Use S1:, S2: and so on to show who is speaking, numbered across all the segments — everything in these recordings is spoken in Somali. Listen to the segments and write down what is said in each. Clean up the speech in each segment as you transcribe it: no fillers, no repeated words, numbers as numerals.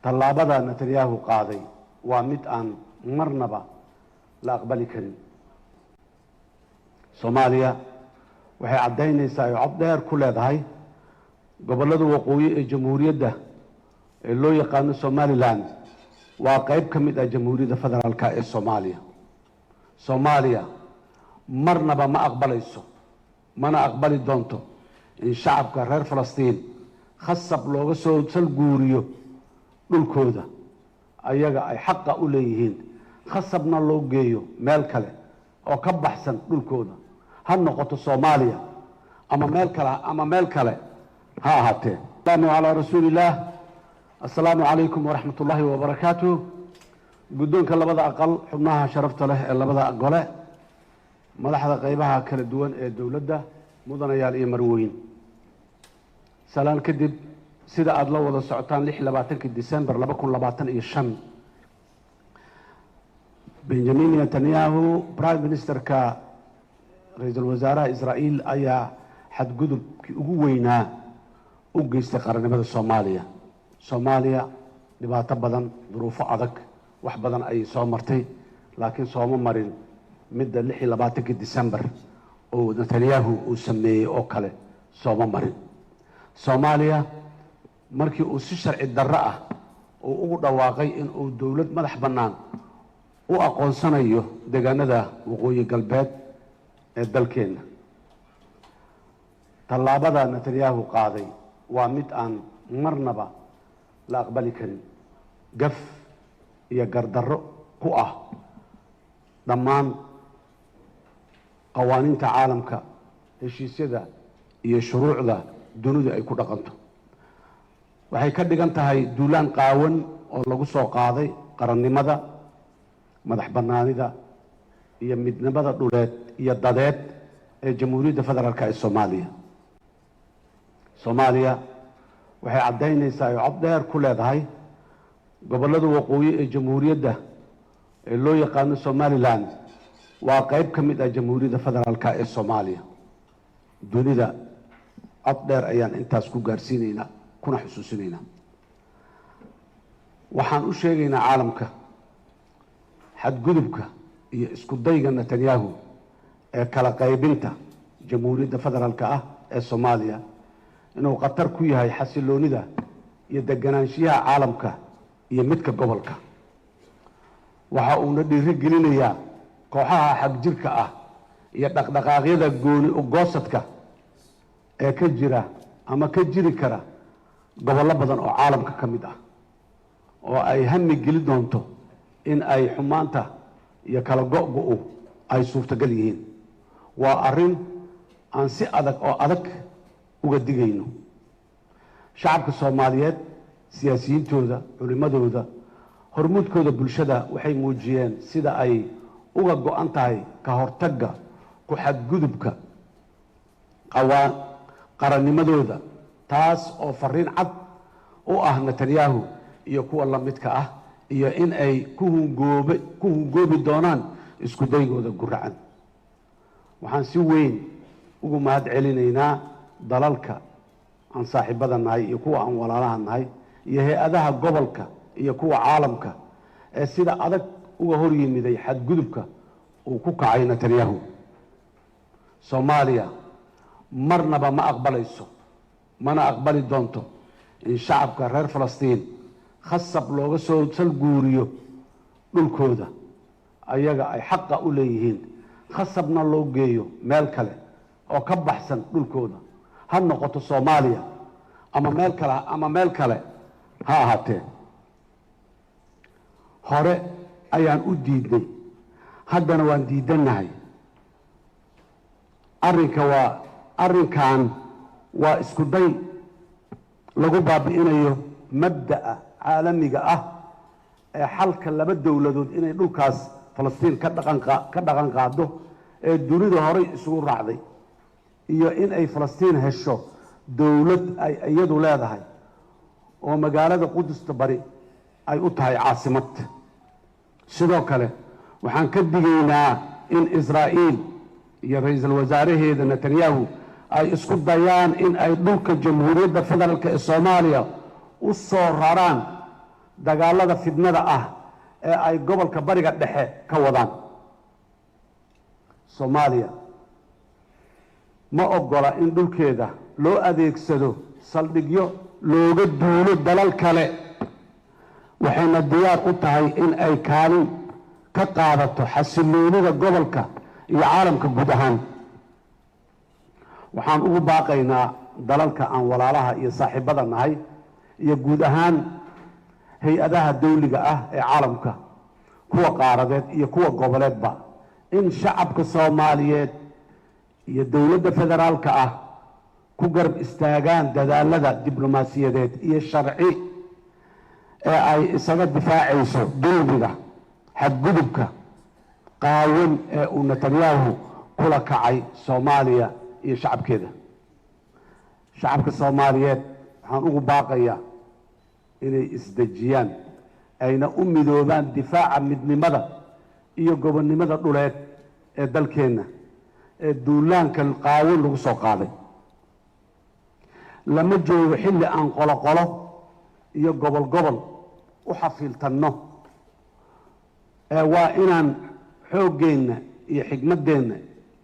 S1: tallaabada Netanyahu qaaday waa mid aan marnaba la aqbali karin. Soomaaliya waxay cadeynaysaa cod dheer ku leedahay gobollada waqooyi ee jamhuuriyadda ee loo yaqaan Somaliland waa qayb ka mid ah jamhuuriyadda federaalka ee Soomaaliya. Soomaaliya marnaba ma aqbalayso mana aqbali doonto in shacabka reer Falastiin khasab looga soo salguuriyo dhulkooda ayaga ay xaq u leeyihiin, khasabna loo geeyo meel kale oo ka baxsan dhulkooda, ha noqoto Soomaaliya ama meel kale ha ahaatee. Salaamu ala rasuulillah. Assalaamu calaykum waraxmatullaahi wabarakaatuh. guddoonka labada aqal, xubnaha sharafta leh ee labada gole, madaxda qaybaha kala duwan ee dowladda, mudanayaal iyo marwooyin. salaan kadib, sida aad la wada socotaan 26 December 2025 Benjamin Netanyahu, Prime Ministerka ra'iisul wasaaraha Israa'iil ayaa xadgudubkii ugu weynaa u geystay qarannimada Soomaaliya. Soomaaliya dhibaato badan, duruufo adag, wax badan ay soo martay, laakiin sooma marin midda 26 December oo Netanyahu uu sameeyay oo kale sooma marin. Soomaaliya markii uu si sharci darro ah oo ugu dhawaaqay in uu dawlad madax bannaan u aqoonsanayo deegaanada waqooyi galbeed ee dalkeena. tallaabada Netanyahu qaaday waa mid aan marnaba la aqbali karin, gaf iyo gardarro ku ah dhammaan qawaaniinta caalamka, heshiisyada iyo shuruucda dunidu ay ku dhaqanto. waxay ka dhigan tahay duulaan qaawan oo lagu soo qaaday qarannimada, madax bannaanida iyo midnimada dhuleed iyo dadeed ee jamhuuriyadda federaalka ee Soomaaliya. Soomaaliya waxay cadeynaysaa cod dheer ku leedahay gobollada waqooyi ee jamhuuriyadda ee loo yaqaan Somaliland waa qayb ka mid ah jamhuuriyadda federaalka ee Soomaaliya. dunida cod dheer ayaan intaas ku gaarsiinaynaa kuna xusuusinaynaa. waxaan u sheegaynaa caalamka xadgudubka iyo isku dayga Netanyahu ee kala qaybinta jamhuuriyadda federaalka ah ee Soomaaliya inuu khatar ku yahay xasiloonida iyo deganaanshiyaha caalamka iyo midka gobolka. waxa uuna dhiirigelinayaa kooxaha xagjirka ah iyo dhaqdhaqaaqyada gooni u goosadka ee ka jira ama ka jiri kara gobollo badan oo caalamka ka mid ah, oo ay hami geli doonto in ay xumaanta iyo kala go'go'u ay suurtagal yihiin. waa arrin aan si adag uga digayno. shacabka Soomaaliyeed, siyaasiyiintooda, culimadooda, hormuudkooda bulshada waxay muujiyeen sida ay uga go'an tahay ka hortagga ku xadgudubka qarannimadooda, taas oo fariin cad u ah Netanyahu iyo kuwa la midka ah, iyo in ay ku hungoobi doonaan isku daygooda guracan. waxaan si weyn ugu mahad celinaynaa dalalka aan saaxiibada nahay iyo kuwa aan walaalaha nahay iyo hay-adaha gobolka iyo kuwa caalamka ee sida adag uga hor yimiday xadgudubka uu ku kacay Netanyahu. Soomaaliya marnaba ma aqbalayso mana aqbali doonto in shacabka reer Falastiin khasab looga soo salguuriyo dhulkooda ayaga ay xaq u leeyihiin, khasabna loo geeyo meel kale oo ka baxsan dhulkooda, ha noqoto Soomaaliya ama meel kale ha ahaatee. hore ayaan u diidnay, haddana waan diidanahay. arrinkan waa isku day lagu baabi'inayo mabda'a caalamiga ah ee xalka laba dowladood inay dhulkaas Falastiin ka dhaqan qaado ee dunida horey isugu raacday, iyo in ay Falastiin hesho dowlad ay iyadu leedahay oo magaalada Qudusta bari ay u tahay caasimad. sidoo kale waxaan ka digaynaa in Israa'iil iyo ra'iisul wasaaraheeda Netanyahu ay isku dayaan in ay dhulka jamhuuriyadda federaalka ee Soomaaliya u soo raraan dagaalada fidnada ah ee ay gobolka bariga dhexe ka wadaan. Soomaaliya ma ogola in dhulkeeda loo adeegsado saldhigyo looga duulo dalal kale, waxayna diyaar u tahay in ay kaalin ka qaadato xasiloonida gobolka iyo caalamka guud ahaan. waxaan ugu baaqaynaa dalalka aan walaalaha iyo saaxiibada nahay iyo guud ahaan hay-adaha dawliga ah ee caalamka, kuwa qaaradeed iyo kuwa goboleedba, in shacabka Soomaaliyeed iyo dowladda federaalka ah ku garab istaagaan dadaalada diblomaasiyadeed iyo sharci ee ay isaga difaacayso dulmiga xadgudubka qaawan ee uu Netanyahu kula kacay Soomaaliya iyo shacabkeeda. shacabka Soomaaliyeed waxaan ugu baaqayaa inay isdejiyaan, ayna u midoobaan difaaca midnimada iyo gobonnimada dhuleed ee dalkeenna ee duulaanka qaawan lagu soo qaaday. lama joogo xilli aan qolo iyo gobol u xafiiltanno, waa inaan xooggeenna iyo xigmaddeenna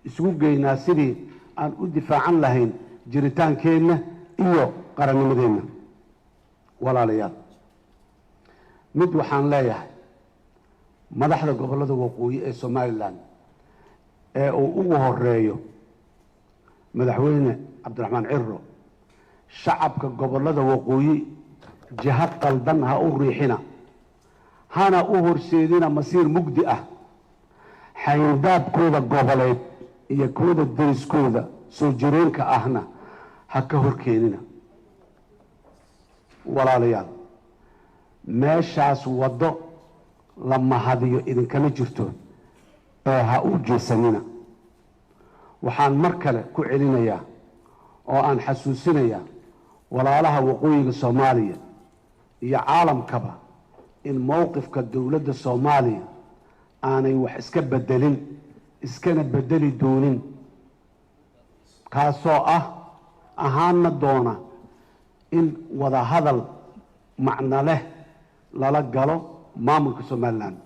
S1: isugu geynaa sidii aan u difaacan lahayn jiritaankeenna iyo qarannimadeenna. walaalayaal, mid waxaan leeyahay madaxda gobollada waqooyi ee Somaliland ee uu ugu horeeyo madaxweyne Cabdiraxmaan Cirro, shacabka gobollada waqooyi jihad qaldan ha u riixina, hana u horseedina masiir mugdi ah. xayndaabkooda goboleed iyo kooda deriskooda soo jireenka ahna ha ka horkeenina. walaalayaal, meeshaas waddo la mahadiyo idinkama jirto ee ha u jeesanina. waxaan mar kale ku celinayaa oo aan xasuusinayaa walaalaha waqooyiga Soomaaliya iyo caalamkaba in mowqifka dowladda Soomaaliya aanay wax iska bedelin, iskana bedeli doonin, kaasoo ahaana doona in wada hadal macno leh lala galo maamulka Somaliland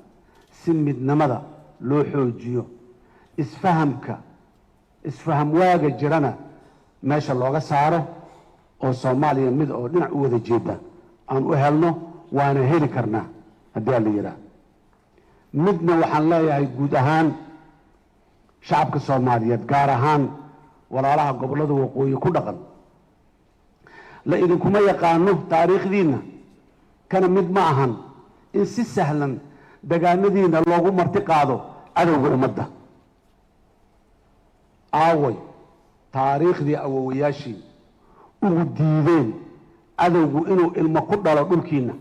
S1: si midnimada loo xoojiyo, isfaham waaga jirana meesha looga saaro, oo Soomaaliya mid oo dhinac u wada jeeda aan u helno, waana heli karnaa haddii la yiraahdo. midna waxaan leeyahay guud ahaan shacabka Soomaaliyeed, gaar ahaan walaalaha gobollada waqooyi ku dhaqan, la idinkuma yaqaano taariikhdiina, kana mid ma ahan in si sahlan dagaanadiina loogu marti qaado cadowga ummadda. aaway taariikhdii awowayaashii ugu diideen cadowgu inuu ilmo ku dhalo dhulkiina,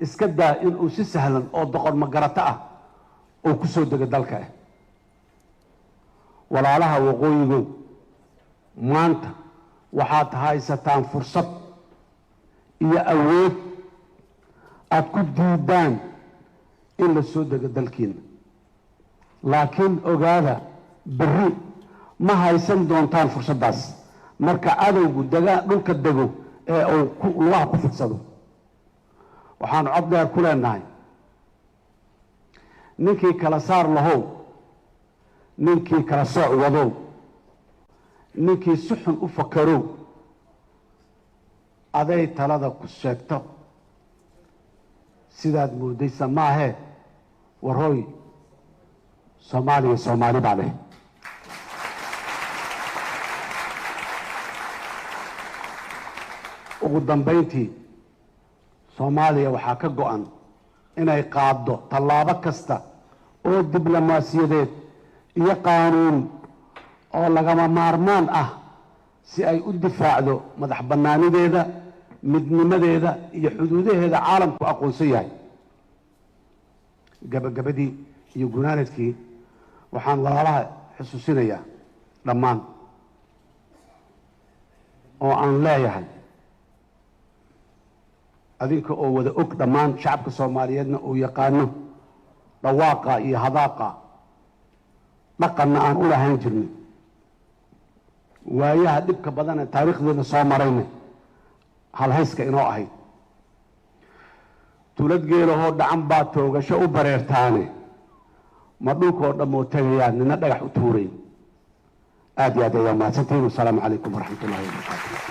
S1: iska daa inuu si sahlan oo doqon magarato ah oo ku soo dego dalka ah. walaalaha waqooyigu maanta waxaad haysataan fursad iyo awood aad ku diidaan in la soo dego dalkiina, laakiin ogaada berri ma haysan doontaan fursaddaas marka cadowgu dhulka dego ee uu lugaha ku fidsado. waxaan cod dheer ku leenahay ninkii kala saar lahow, ninkii kala sooc wadow, ninkii si xun u fakarow, aday talada ku sheegto sidaad moodaysa maahee warhooy Soomaaliya Soomaali baa leh. ugu dambayntii, Soomaaliya waxaa ka go'an inay qaaddo tallaabo kasta oo diblomaasiyadeed iyo qaanuun oo lagama maarmaan ah si ay u difaacdo madax bannaanideeda, midnimadeeda iyo xuduudaheeda caalamku aqoonsan yahay. gabagabadii iyo gunaanadkii waxaan walaalaha xusuusinayaa dhammaan oo aan leeyahay, adinka oo wada og dhammaan shacabka Soomaaliyeedna uu yaqaano dhawaaqa iyo hadaaqa dhaqanna aan u lahayn jirnay, waayaha dhibka badan ee taariikhdeena soo marayna halhayska inoo ahayd. tuulad geelahoo dhacan baa toogasho u bareertaane ma dhulkoo dhammoo tagayaan nina dhagax u tuurayn aad iyo aad ayaa mahadsantihiin wasalaamu calaykum waraxmatullahi wabarakaatu